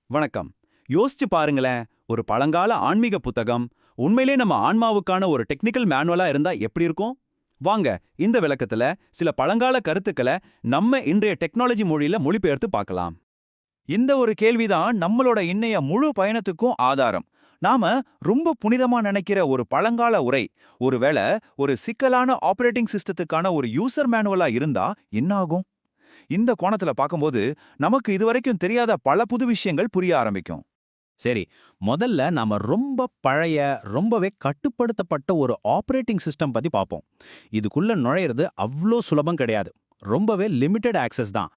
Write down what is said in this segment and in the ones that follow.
வணக்கம். யோசிச்சு பாருங்களேன், ஒரு பழங்கால ஆன்மீக புத்தகம் உண்மையிலே நம்ம ஆன்மாவுக்கான ஒரு டெக்னிக்கல் மேனுவலா இருந்தா எப்படி இருக்கும்? வாங்க, இந்த விளக்கத்துல சில பழங்கால கருத்துக்களை நம்ம இன்றைய டெக்னாலஜி மொழியில மொழிபெயர்த்து பார்க்கலாம். இந்த ஒரு கேள்விதான் நம்மளோட இன்னைய முழு பயணத்துக்கும் ஆதாரம். நாம ரொம்ப புனிதமா நினைக்கிற ஒரு பழங்கால உரை ஒருவேளை ஒரு சிக்கலான ஆபரேட்டிங் சிஸ்டத்துக்கான ஒரு யூசர் மேனுவலா இருந்தா என்ன ஆகும்? இந்த கோணத்துல பார்க்கும்போது நமக்கு இதுவரைக்கும் தெரியாத பல புது விஷயங்கள் புரிய ஆரம்பிக்கும். சரி, முதல்ல நாம ரொம்ப பழைய, ரொம்பவே கட்டுப்படுத்தப்பட்ட ஒரு ஆபரேட்டிங் சிஸ்டம் பத்தி பார்ப்போம். இதுக்குள்ள நுழையிறது அவ்ளோ சுலபம் கிடையாது. ரொம்பவே லிமிட்டட் ஆக்சஸ் தான்.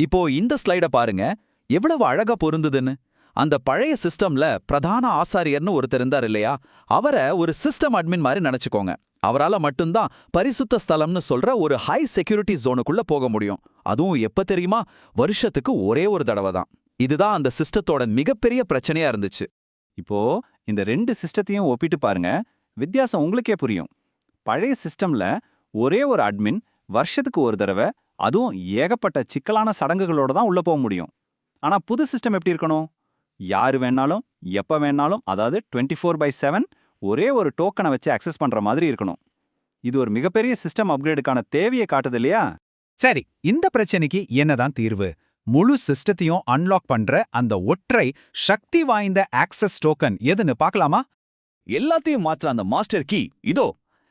இப்போ இந்த ஸ்லைட பாருங்க, எவ்வளவு அழகா பொருந்துதுன்னு. அந்த பழைய சிஸ்டம்ல பிரதான ஆசாரியர்னு ஒருத்தர் இருந்தார் இல்லையா, அவரை ஒரு சிஸ்டம் அட்மின் மாதிரி நினைச்சுக்கோங்க. அவரால மட்டும்தான் பரிசுத்த ஸ்தலம்னு சொல்ற ஒரு ஹை செக்யூரிட்டி ஜோனுக்குள்ள போக முடியும். அதுவும் எப்ப தெரியுமா? வருஷத்துக்கு ஒரே ஒரு தடவை தான். இதுதான் அந்த சிஸ்டத்தோட மிகப்பெரிய பிரச்சனையா இருந்துச்சு. இப்போ இந்த ரெண்டு சிஸ்டத்தையும் ஒப்பிட்டு பாருங்க, வித்தியாசம் உங்களுக்கே புரியும். பழைய சிஸ்டம்ல ஒரே ஒரு அட்மின் வருஷத்துக்கு ஒரு தடவை, அதுவும் ஏகப்பட்ட சிக்கலான சடங்குகளோட தான் உள்ள போக முடியும். ஆனா புது சிஸ்டம் எப்படி இருக்கணும்? யாரு வேணாலும் எப்ப வேணாலும், அதாவது 24/7 ஒரே ஒரு டோக்கனை வச்சு அக்சஸ் பண்ற மாதிரி இருக்கணும். இது ஒரு மிகப்பெரிய சிஸ்டம் அப்கிரேடுக்கான தேவையை காட்டுது இல்லையா? சரி, இந்த பிரச்சனைக்கு என்னதான் தீர்வு? முழு சிஸ்டத்தையும் அன்லாக் பண்ற அந்த ஒற்றை சக்தி வாய்ந்த ஆக்சஸ் டோக்கன் எதுன்னு பார்க்கலாமா? எல்லாத்தையும் மாற்ற அந்த மாஸ்டர் கீ இதோ.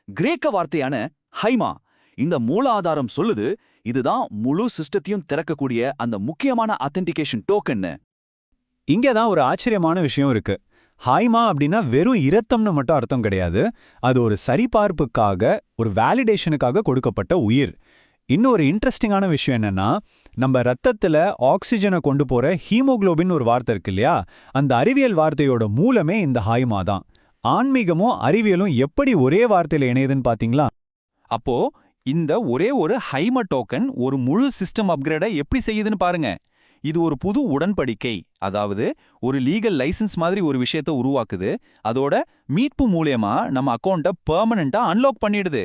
கிரேக்க வார்த்தையான ஹைமா. இந்த மூலாதாரம் சொல்லுது, இதுதான் முழு சிஸ்டத்தையும் திறக்கக்கூடிய அந்த முக்கியமான அத்தென்டிகேஷன் டோக்கன்னு. இங்கதான் ஒரு ஆச்சரியமான விஷயம் இருக்கு. ஹாய்மா அப்படின்னா வெறும் இரத்தம்னு மட்டும் அர்த்தம் கிடையாது. அது ஒரு சரிபார்ப்புக்காக, ஒரு வேலிடேஷனுக்காக கொடுக்கப்பட்ட உயிர். இன்னொரு இன்ட்ரெஸ்டிங்கான விஷயம் என்னன்னா, நம்ம ரத்தத்துல ஆக்சிஜனை கொண்டு போற ஹீமோகுளோபின் ஒரு வார்த்தை இருக்கு இல்லையா, அந்த அறிவியல் வார்த்தையோட மூலமே இந்த ஹாய்மா தான். ஆன்மீகமும் அறிவியலும் எப்படி ஒரே வார்த்தையில இணையுதுன்னு பாத்தீங்களா? அப்போ இந்த ஒரே ஒரு ஹைம டோக்கன் ஒரு முழு சிஸ்டம் அப்கிரேடை எப்படி செய்யுதுன்னு பாருங்க. இது ஒரு புது உடன்படிக்கை, அதாவது ஒரு லீகல் லைசன்ஸ் மாதிரி ஒரு விஷயத்தை உருவாக்குது. அதோட மீட்பு மூலியமா நம்ம அக்கௌண்ட்டை பெர்மனண்டா அன்லாக் பண்ணிடுது.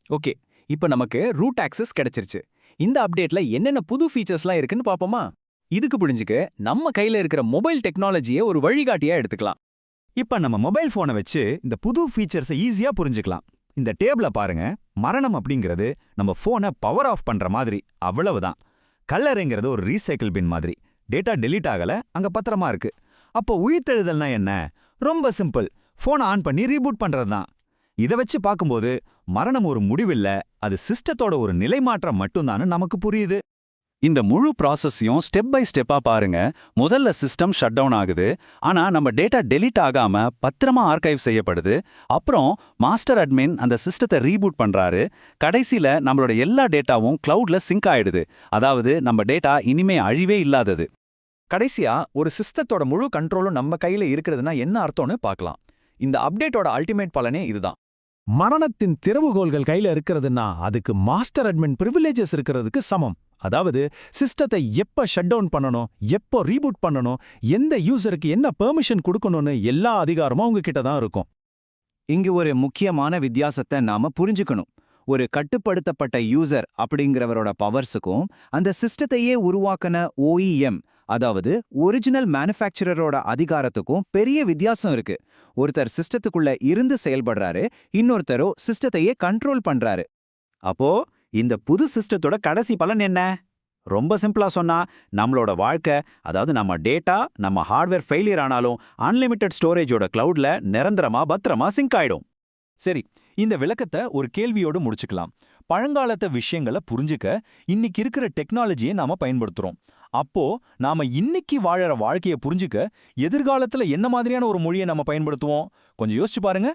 ஓகே, இப்போ நமக்கு ரூட் ஆக்சஸ் கிடைச்சிருச்சு. இந்த அப்டேட்ல என்னென்ன புது ஃபீச்சர்ஸ்லாம் இருக்குன்னு பாப்போமா? இதுக்கு புரிஞ்சுக்க நம்ம கையில இருக்கிற மொபைல் டெக்னாலஜியை ஒரு வழிகாட்டியா எடுத்துக்கலாம். இப்ப நம்ம மொபைல் போனை வச்சு இந்த புது ஃபீச்சர்ஸை ஈஸியா புரிஞ்சுக்கலாம். இந்த டேபிள பாருங்க. மரணம் அப்படிங்கிறது நம்ம போனை பவர் ஆஃப் பண்ற மாதிரி, அவ்வளவுதான். கல்லறைங்கிறது ஒரு ரீசைக்கிள் பின் மாதிரி. டேட்டா டெலீட் ஆகல, அங்க பத்திரமா இருக்கு. அப்போ உயிர்த்தெழுதல்னா என்ன? ரொம்ப சிம்பிள். போனை ஆன் பண்ணி ரீபூட் பண்றதுதான். இதை வச்சு பார்க்கும்போது மரணம் ஒரு முடிவில்ல, அது சிஸ்டத்தோட ஒரு நிலைமாற்றம் மட்டும்தான்னு நமக்கு புரியுது. இந்த முழு ப்ராசஸையும் ஸ்டெப் பை ஸ்டெப்பா பாருங்க. முதல்ல சிஸ்டம் ஷட் டவுன் ஆகுது, ஆனா நம்ம டேட்டா டெலீட் ஆகாம பத்திரமா ஆர்கைவ் செய்யப்படுது. அப்புறம் மாஸ்டர் அட்மின் அந்த சிஸ்டத்தை ரீபூட் பண்றாரு. கடைசியில நம்மளோட எல்லா டேட்டாவும் கிளவுட்ல சிங்க் ஆயிடுது. அதாவது நம்ம டேட்டா இனிமே அழிவே இல்லாதது. கடைசியா ஒரு சிஸ்டத்தோட முழு கண்ட்ரோலும் நம்ம கையில இருக்கிறதுனா என்ன அர்த்தம்னு பார்க்கலாம். இந்த அப்டேட்டோட அல்டிமேட் பலனே இதுதான். மரணத்தின் திறவுகோல்கள் கையில இருக்கிறதுன்னா அதுக்கு மாஸ்டர் அட்மின் பிரிவிலேஜஸ் இருக்கிறதுக்கு சமம். அதாவது சிஸ்டத்தை எப்ப ஷட் டவுன் பண்ணணும், எப்போ ரீபூட் பண்ணணும், எந்த யூசருக்கு என்ன பெர்மிஷன் கொடுக்கணும்னு எல்லா அதிகாரமும் அவங்க கிட்ட தான் இருக்கும். இங்கு ஒரு முக்கியமான வித்தியாசத்தை நாம புரிஞ்சுக்கணும். ஒரு கட்டுப்படுத்தப்பட்ட யூசர் அப்படிங்கிறவரோட பவர்ஸுக்கும் அந்த சிஸ்டத்தையே உருவாக்கின ஓஇஎம், அதாவது ஒரிஜினல் மேனுஃபேக்சரரோட அதிகாரத்துக்கும் பெரிய வித்தியாசம் இருக்கு. ஒருத்தர் சிஸ்டத்துக்குள்ள இருந்து செயல்படுறாரு, இன்னொருத்தரோ சிஸ்டத்தையே கண்ட்ரோல் பண்றாரு. அப்போ இந்த புது சிஸ்டத்தோட கடைசி பலன் என்ன? ரொம்ப சிம்பிளா சொன்னா, நம்மளோட வாழ்க்கை, அதாவது நம்ம டேட்டா, நம்ம ஹார்ட்வேர் ஃபெயிலியர் ஆனாலும் அன்லிமிட்டெட் ஸ்டோரேஜோட கிளவுட்ல நிரந்தரமா பத்திரமா சிங்க் ஆயிடும். சரி, இந்த விளக்கத்தை ஒரு கேள்வியோடு முடிச்சுக்கலாம். பழங்காலத்த விஷயங்களை புரிஞ்சுக்க இன்னைக்கு இருக்கிற டெக்னாலஜியை நாம பயன்படுத்துறோம். அப்போ நாம இன்னைக்கு வாழற வாழ்க்கையை புரிஞ்சுக்க எதிர்காலத்துல என்ன மாதிரியான ஒரு மொழியை நம்ம பயன்படுத்துவோம்? கொஞ்சம் யோசிச்சு பாருங்க.